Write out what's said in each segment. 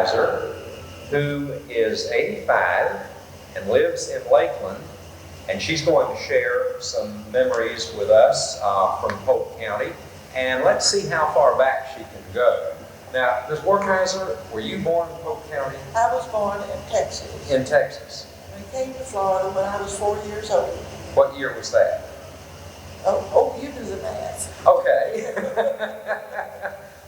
Workizer, who is 85 and lives in Lakeland, and she's going to share some memories with us from Polk County. And let's see how far back she can go. Now, Ms. Workizer, were you born in Polk County? I was born in Texas. In Texas. We came to Florida when I was 4 years old. What year was that? Oh, you do the math. Okay.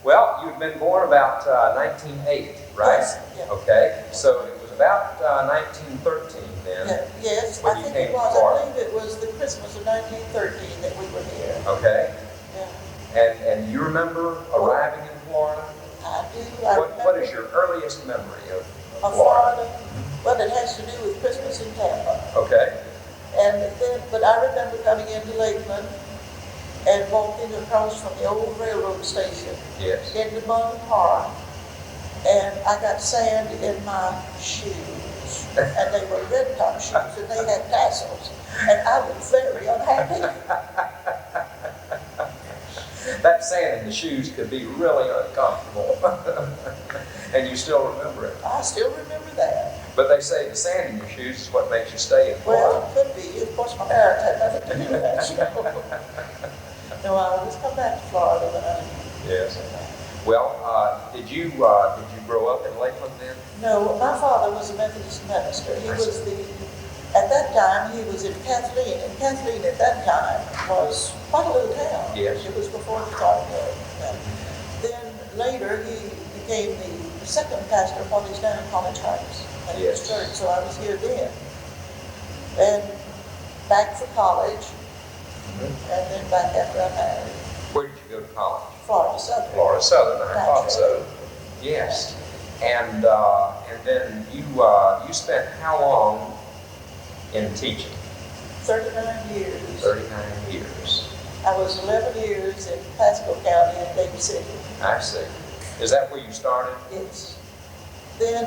Well, you'd been born about 1908, right? Yes. Yeah. Okay. So it was about 1913 then. Yeah. Yes, when I you think came it to was. Florida. I believe it was the Christmas of 1913 that we were here. Okay. Yeah. And you remember arriving in Florida? I do. What is your earliest memory of Florida? Well, it has to do with Christmas in Tampa. Okay. And then, but I remember coming into Lakeland and walking across from the old railroad station Yes. into Bun Park, and I got sand in my shoes, and they were red top shoes, and they had tassels, and I was very unhappy. That sand in the shoes could be really uncomfortable. And you still remember it. I still remember that. But they say the sand in your shoes is what makes you stay in Well, Florida. it could be. Of course, my parents had nothing to do with that, you know. No, I always come back to Florida when I... Yes. Well, did you grow up in Lakeland then? No, my father was a Methodist minister. He was at that time, he was in Kathleen, and Kathleen at that time was quite a little town. Yes. It was before the Cardinal. Then later, he became the second pastor of what is now College Heights Methodist Church, so I was here then. And back for college, and then back after I married. Where did you go to college? Florida Southern. Florida Southern, I thought so. Naturally. Yes. And then you spent how long in teaching? 39 years. 39 years. I was 11 years in Pasco County in Dade City. I see. Is that where you started? Yes. Then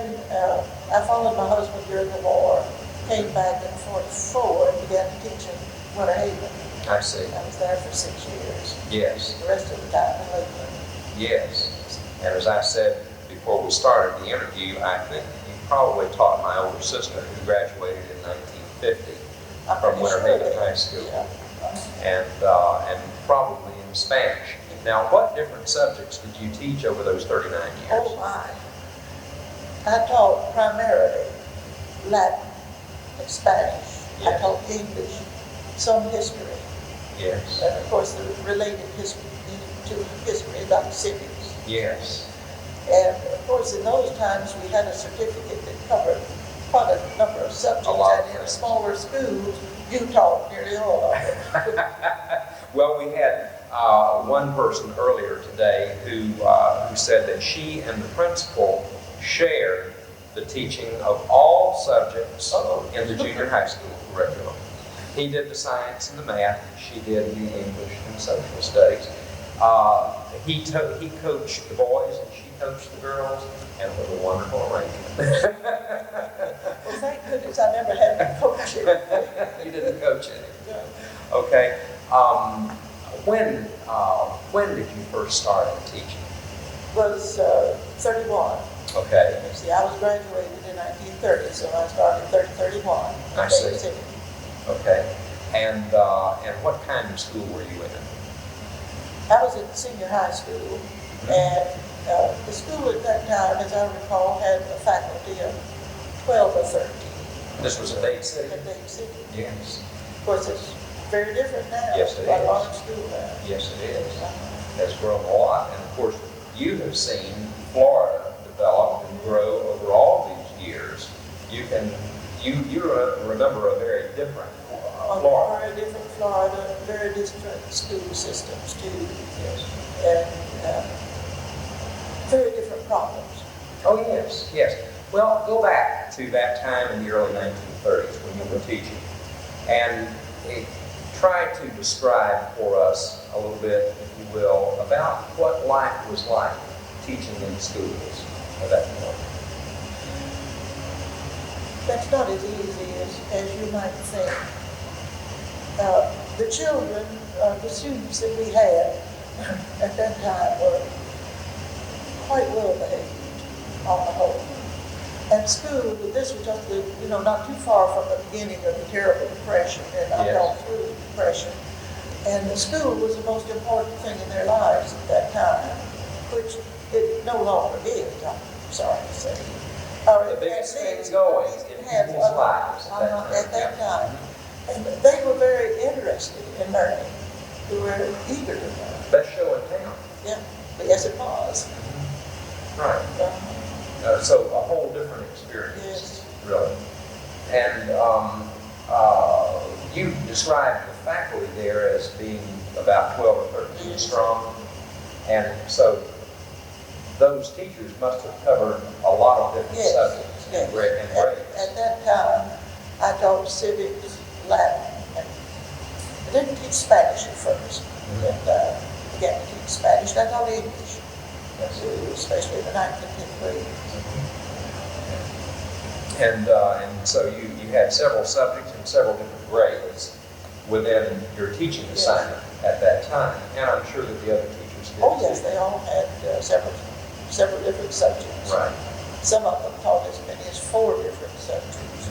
I followed my husband during the war, came back in 44 and began to teach in Winter Haven. I see. I was there for 6 years. Yes. The rest of the time in Lakeland. Yes. And as I said before we started the interview, I think you probably taught my older sister who graduated in 1950 from Winter Haven High School. Yeah. And probably in Spanish. Now, what different subjects did you teach over those 39 years? Oh my. I taught primarily Latin and Spanish. Yes. I taught English, some history, Yes. and of course the related history to history, like cities. Yes. And of course in those times we had a certificate that covered quite a number of subjects, A lot of and in things. smaller schools you taught nearly all of it. Well, we had one person earlier today who said that she and the principal shared the teaching of all subjects in the junior high school curriculum. He did the science and the math, she did the English and social studies. He coached the boys and she coached the girls, and it was a wonderful arrangement. Well, thank goodness I never had to coach it. You didn't coach any. Okay. When did you first start teaching? Was 31. Okay. You see, I was graduated in 1930, so I started in 31. I see. Okay. And what kind of school were you in? I was in senior high school, and the school at that time, as I recall, had a faculty of 12 or 13. This was in Dade City? In Dade City. Yes. Of course, it's very different now. Yes, it It's quite is. a large school now. Yes, it is. Has grown a lot, and of course, you have seen Florida develop and grow over all these years. You remember a very different Florida. Very different Florida, very different school systems too, Yes. and very different problems. Oh, yes, yes. Well, go back to that time in the early 1930s when you were teaching, and try to describe for us a little bit, if you will, about what life was like teaching in the schools at that point. That's not as easy as you might think. The children, the students that we had at that time were quite well behaved. on the whole. And school, this was just, not too far from the beginning of the terrible depression, and I Yes. gone through the depression. And the school was the most important thing in their lives at that time, which it no longer is, I'm sorry to say. Or The biggest at thing least- going at least in it has people's other- lives at that time. At that Yeah. time. And they were very interested in learning. They were eager to learn. Best show in town. Yeah, but yes, it was. Right. So a whole different experience, Yes. really. And you described the faculty there as being about 12 or 13 Yes. strong. And so those teachers must have covered a lot of different Yes, subjects yes. and grades. At that time, I taught civics, Latin, and I didn't teach Spanish at first. And began to teach Spanish, and I taught English, especially the 9th and 10th grade. And so you had several subjects and several different grades within your teaching assignment at that time. And I'm sure that the other teachers did. Oh yes, they all had several different subjects. Right. Some of them taught as many as 4 different subjects.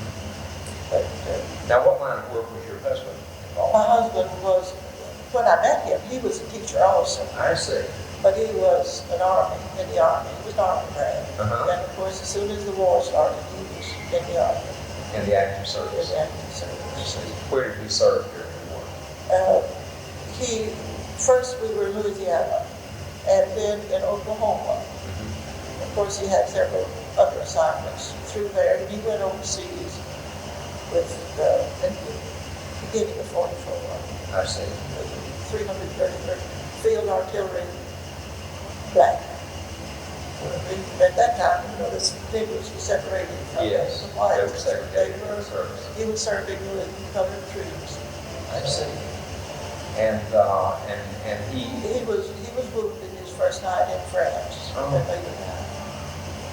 But Now, what line of work was your husband involved my husband was, when I met him, he was a teacher also. in? I see. But he was in the Army. He was an Army brat. Uh-huh. And of course, as soon as the war started, he was in the Army. In the active He service. was active service. Where did he serve during the war? First we were in Louisiana, and then in Oklahoma. Of course, he had several other assignments through there, and he went overseas with in the beginning of 44. I see. 333rd Field Artillery Black. At that time, the niggas were separated from Yes, the whites. they were segregated in service. He was serving with colored troops. I see. And he. He was wounded his first night in France. Oh. And later died.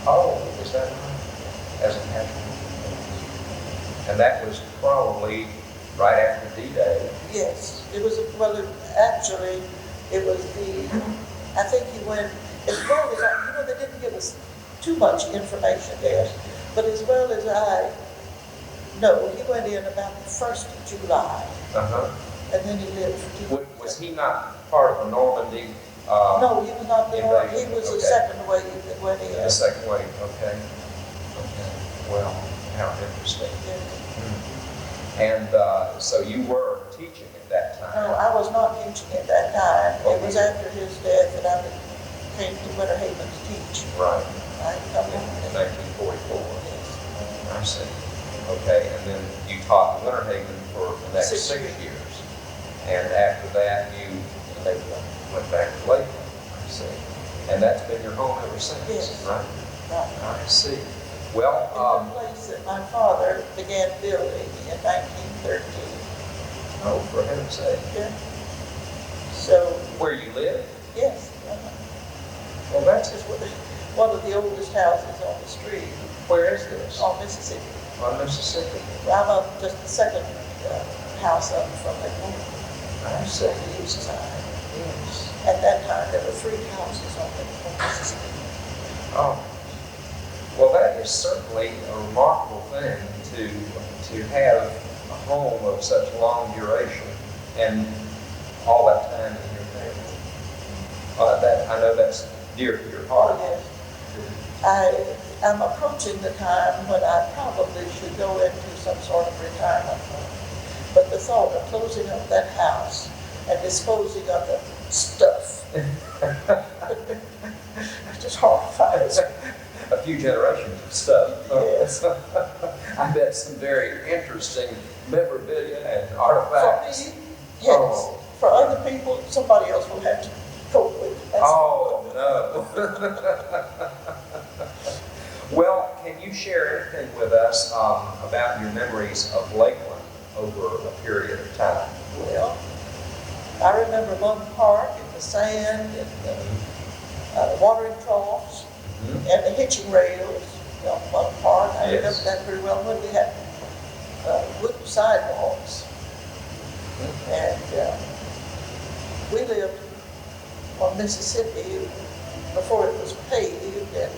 Oh, is that right? As a casualty. And that was probably right after D-Day. Yes, it was, actually, it was I think he went, as well as they didn't give us too much information there, but as well as I know, he went in about the 1st of July, Uh-huh. and then he lived for 2 weeks. Was he not part of the Normandy? No, he was not the North, he invasion? was the Okay. second wave that went in. The second wave, okay. Okay. Well, how interesting. Yeah. And so you were teaching at that time? No, I was not teaching at that time. It was after his death that I came to Winter Haven to teach. Right. I come In in 1944. Yes. I see. Okay, and then you taught in Winter Haven for the next 6 6 years. years. And after that, you went back to Lakeland. I see. And that's been your home ever since, Yes. right? Right. I see. Well, In the place that my father began building in 1913. oh, for heaven's sake. Yeah. So, Where you live? yes. Well, that's This is one of the oldest houses on the street where is this? on Mississippi. On Mississippi. I'm up just the second house up from the I see. east side. Yes. At that time, there were 3 houses on Mississippi. Oh. Well, that is certainly a remarkable thing to have a home of such long duration and all that time in your family. I know that's dear to your heart. Oh, yes. I'm approaching the time when I probably should go into some sort of retirement home. But the thought of closing up that house and disposing of the stuff just horrifies me. A few generations of stuff. Yes. I bet some very interesting memorabilia and For artifacts. me, yes. Oh. For other people, somebody else will have to cope with it. Oh, no. Well, can you share anything with us about your memories of Lakeland over a period of time? Well, I remember one park and the sand and the watering troughs and the hitching rails on one park. I Yes. remember that pretty well when we had wooden sidewalks. And we lived on Mississippi before it was paved, and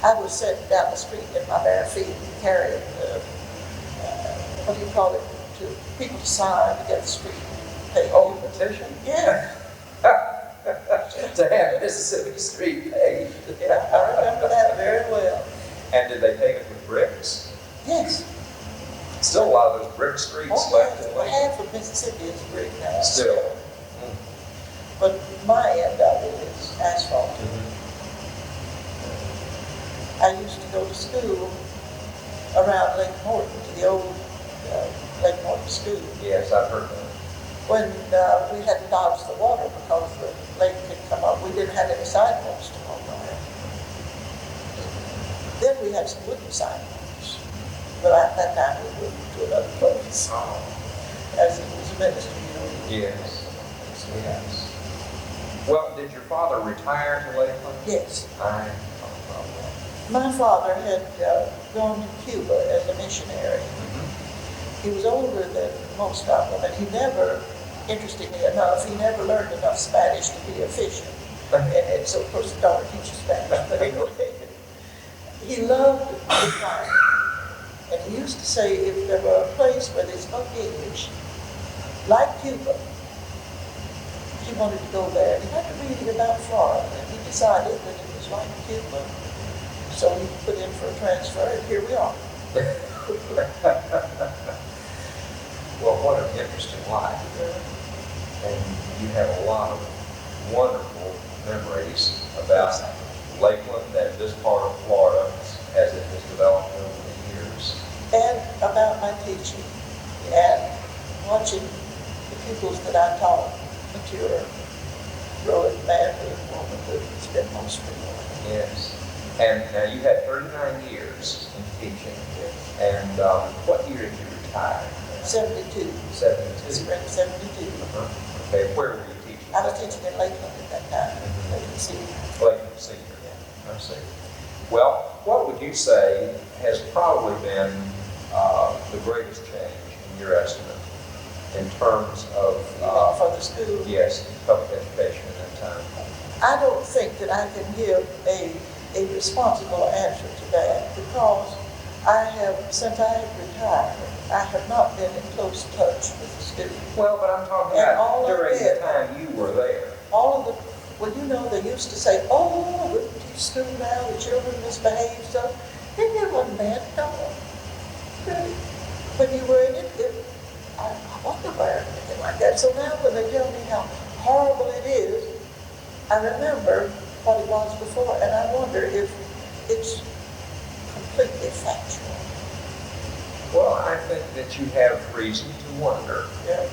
I was sitting down the street in my bare feet carrying, what do you call it, to people to sign to get the street paved. Oh, petition? Yeah. To have Mississippi Street paved. Yeah, I remember that very well. And did they pave it with bricks? Yes. Still a lot of those brick streets left in Well, Lakeland. half of Mississippi is brick now. Still. But my end of it is asphalt. I used to go to school around Lake Morton, to the old Lake Morton school. Yes, I've heard that. When we had to dodge the water because the lake had come up, we didn't have any sidewalks to go by. Then we had some wooden sidewalks. But at that time we moved to another place. Oh. As it was a ministry, Yes. Yes. Well, did your father retire to Lakeland? Yes. I My father had gone to Cuba as a missionary. He was older than most of them, and he never, interestingly enough, he never learned enough Spanish to be efficient. And so, of course, the daughter teaches Spanish, but anyway, he loved the time. And he used to say if there were a place where they spoke English, like Cuba, he wanted to go there. He had to read about Florida, and he decided that it was like Cuba. So he put in for a transfer, and here we are. Well, what an interesting life. And you have a lot of wonderful memories about Lakeland and this part of Florida as it has developed over the years. And about my teaching, and watching the pupils that I taught mature, grow in manhood, womanhood. It's been most rewarding. Yes. And now you had 39 years in teaching. And what year did you retire? 72. 72. Spring 72. Okay, where were you teaching? I was teaching in Lakeland at that time. Lakeland City. Lakeland Senior. I see. Well, what would you say has probably been the greatest change in your estimate in terms of For the school. yes, public education at that time? I don't think that I can give a responsible answer to that because since I have retired, I have not been in close touch with the students. Well, but I'm talking And about all of during the it- time you were there. All of the, well, you know, they used to say, oh, we teach school now, the children misbehave, so it wasn't bad at all. Really. When you were in it, I wasn't aware of anything like that. So now when they tell me how horrible it is, I remember what it was before, and I wonder if it's completely factual. Well, I think that you have reason to wonder. Yeah.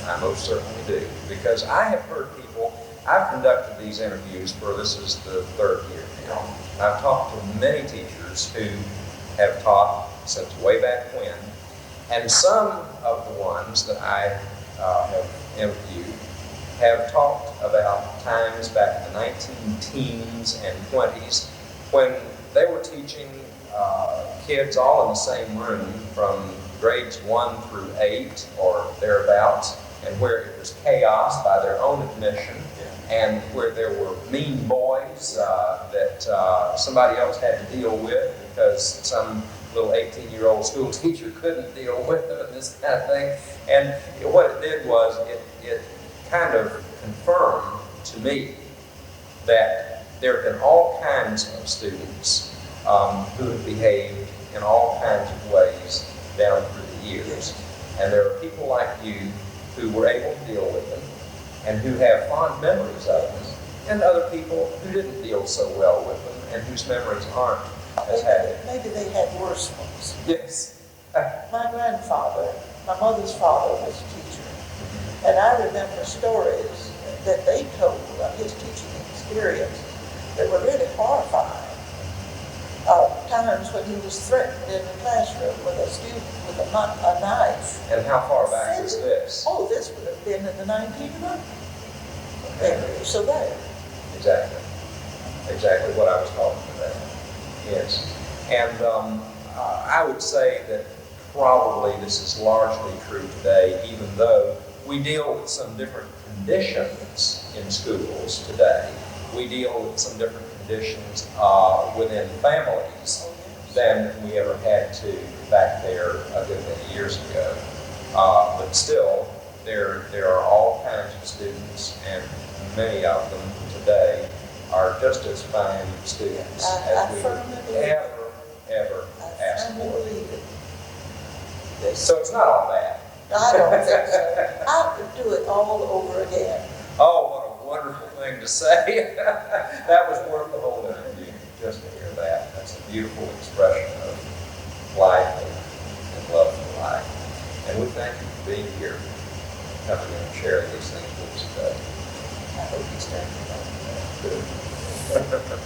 I most certainly do, because I have heard people, I've conducted these interviews for, this is the third year now. I've talked to many teachers who have taught since way back when, and some of the ones that I have interviewed have talked about times back in the 19-teens and 20s when they were teaching kids all in the same room from grades 1 through 8 or thereabouts, and where it was chaos by their own admission, and where there were mean boys that somebody else had to deal with because some little 18-year-old school teacher couldn't deal with them and this kind of thing. And what it did was it kind of confirmed to me that there have been all kinds of students who have behaved in all kinds of ways down through the years. And there are people like you who were able to deal with them and who have fond memories of them, and other people who didn't deal so well with them and whose memories aren't as happy. Maybe they had worse ones. Yes. My grandfather, my mother's father, was a teacher, and I remember stories that they told of his teaching experience that were really horrifying. Times when he was threatened in the classroom with a student with a knife. And how far back is this? Oh, this would have been in the 1900s. So there. Exactly. Exactly what I was talking about. Yes. And I would say that probably this is largely true today, even though we deal with some different conditions in schools today. We deal with some different conditions within families Oh, yes. than we ever had to back there a good many years ago. But still, there are all kinds of students, and many of them today are just as fine students as we would ever ask I firmly for. believe it. Yes. So it's not all bad. I don't think so. I would do it all over again. Oh, what a wonderful thing to say. That was worth the whole interview, just to hear that. That's a beautiful expression of life and love for life. And we thank you for being here, coming in and sharing these things with us today. I hope you stand for that. Good.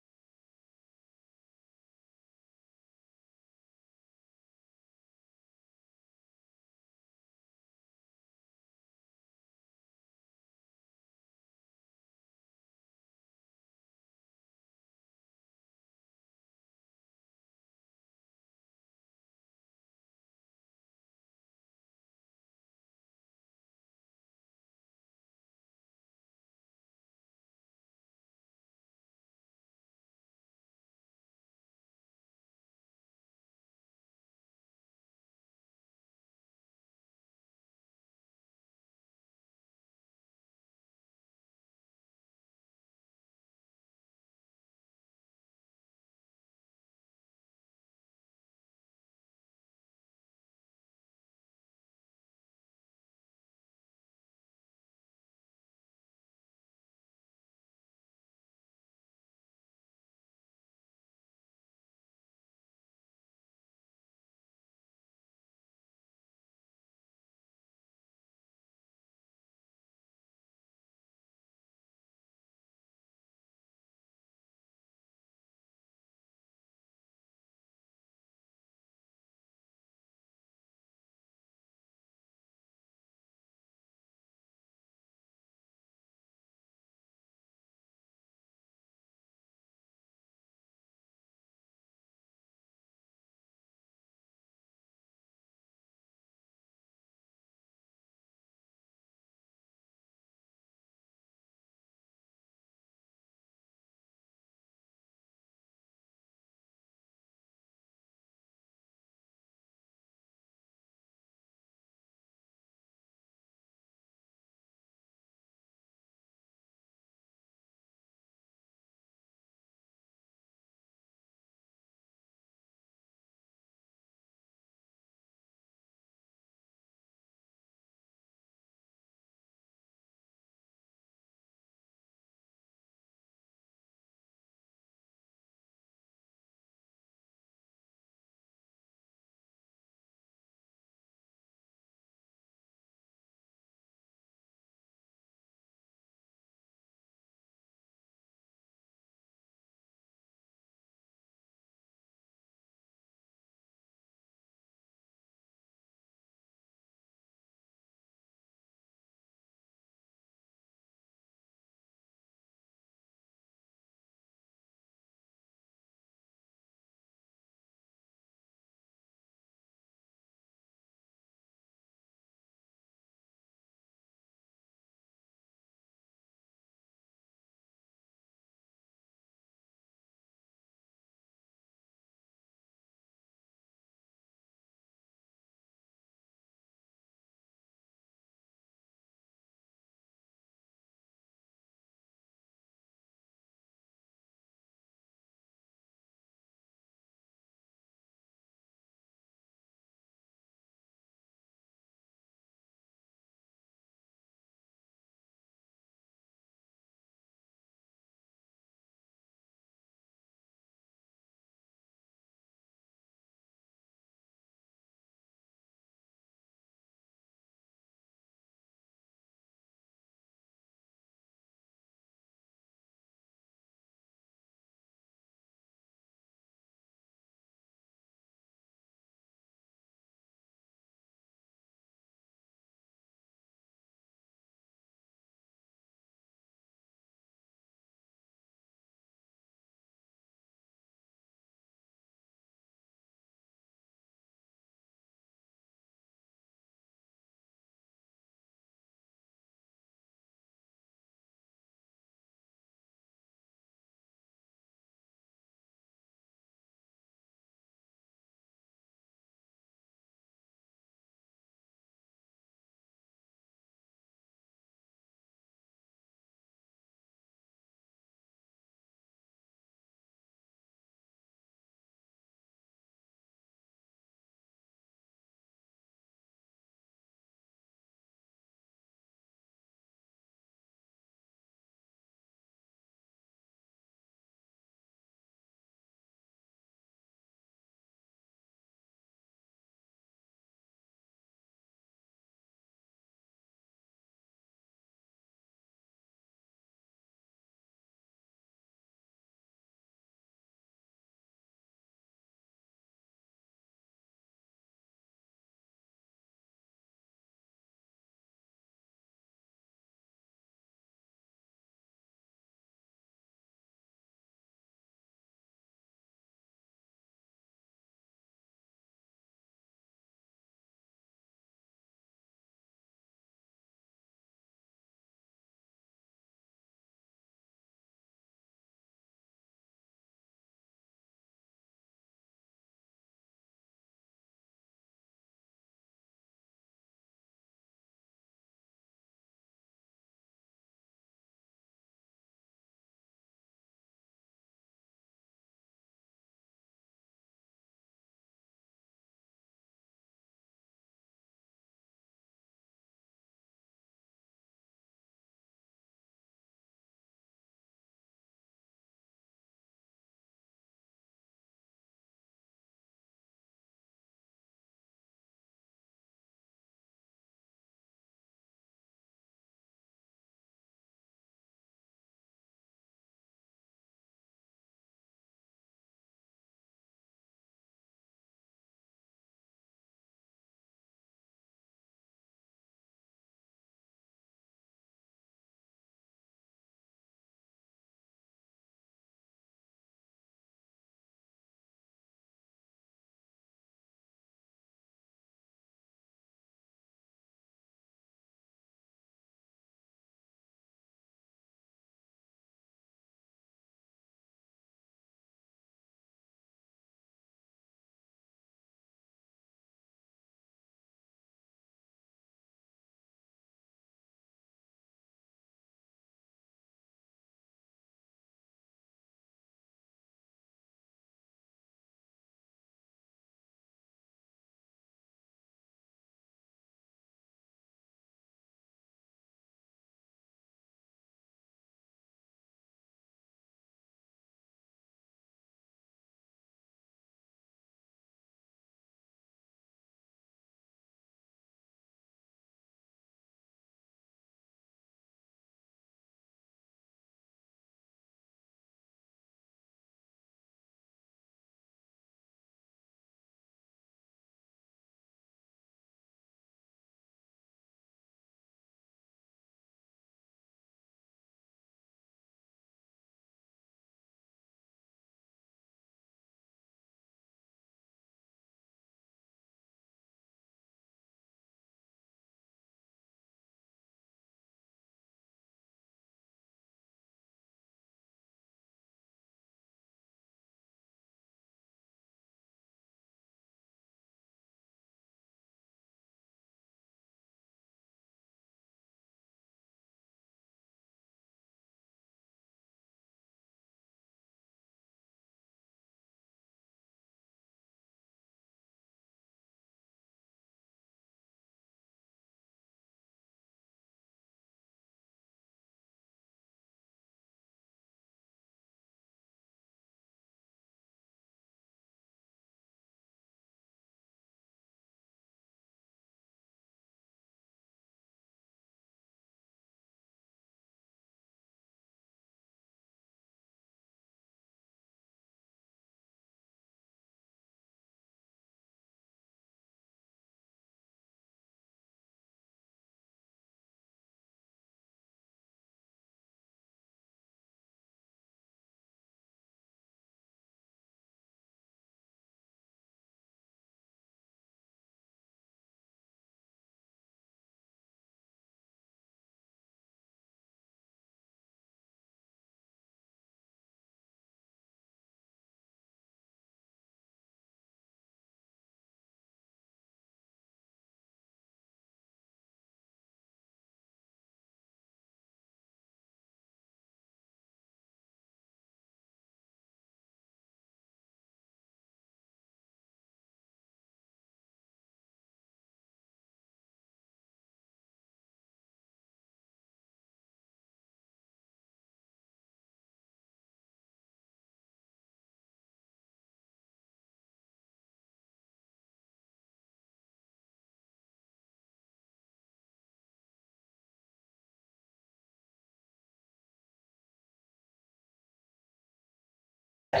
But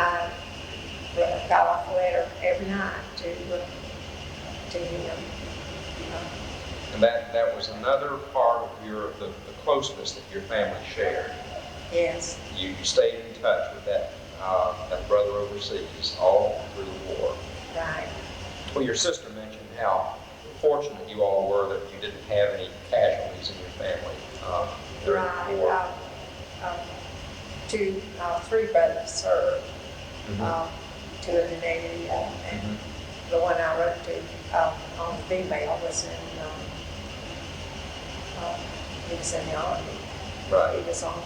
I got off a letter every night to him. And that was another part of the closeness that your family shared. Yes. You stayed in touch with that brother overseas all through the war. Right. Well, your sister mentioned how fortunate you all were that you didn't have any casualties in your family during the war. Three brothers served. Mhm. Two in the Navy, and the one I wrote to on the female was he was in the Army. Right. He was on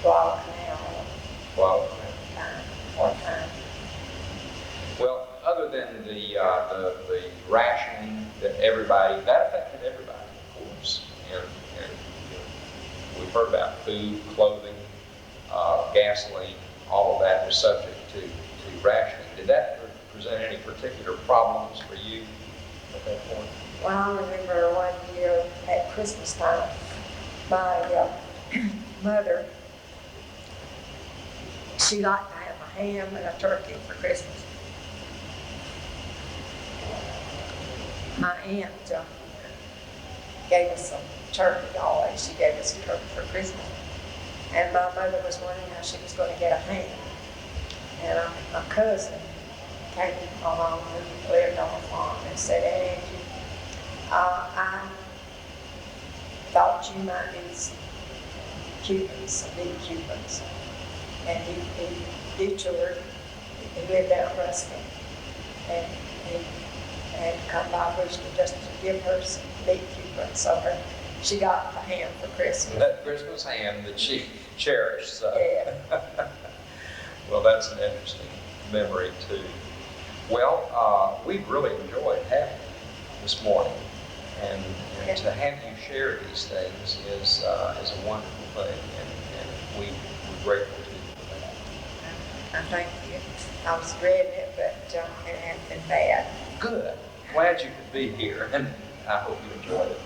Guadalcanal Well, one time. well, other than the rationing that affected everybody, of course, and you know, we've heard about food, clothing, gasoline, all of that was subject to rationing. Did that present any particular problems for you at that point? Well, I remember one year at Christmas time, my mother, she liked to have a ham and a turkey for Christmas. My aunt gave us some turkey always. She gave us a turkey for Christmas. And my mother was wondering how she was going to get a ham. And my cousin came along who lived on the farm and said, Angie, I thought you might need some Cubans, some big Cubans. And he detoured, he lived out in Ruskin, and he had to come by Bristol just to give her some big Cubans. So she got a ham for Christmas. That Christmas ham that she cherished. So. Yeah. Well, that's an interesting memory too. Well, we've really enjoyed having you this morning, and to have you share these things is a wonderful thing, and we're grateful to you for that. I thank you. I was dreading it, but it hadn't been bad. Good. Glad you could be here, and I hope you enjoyed it.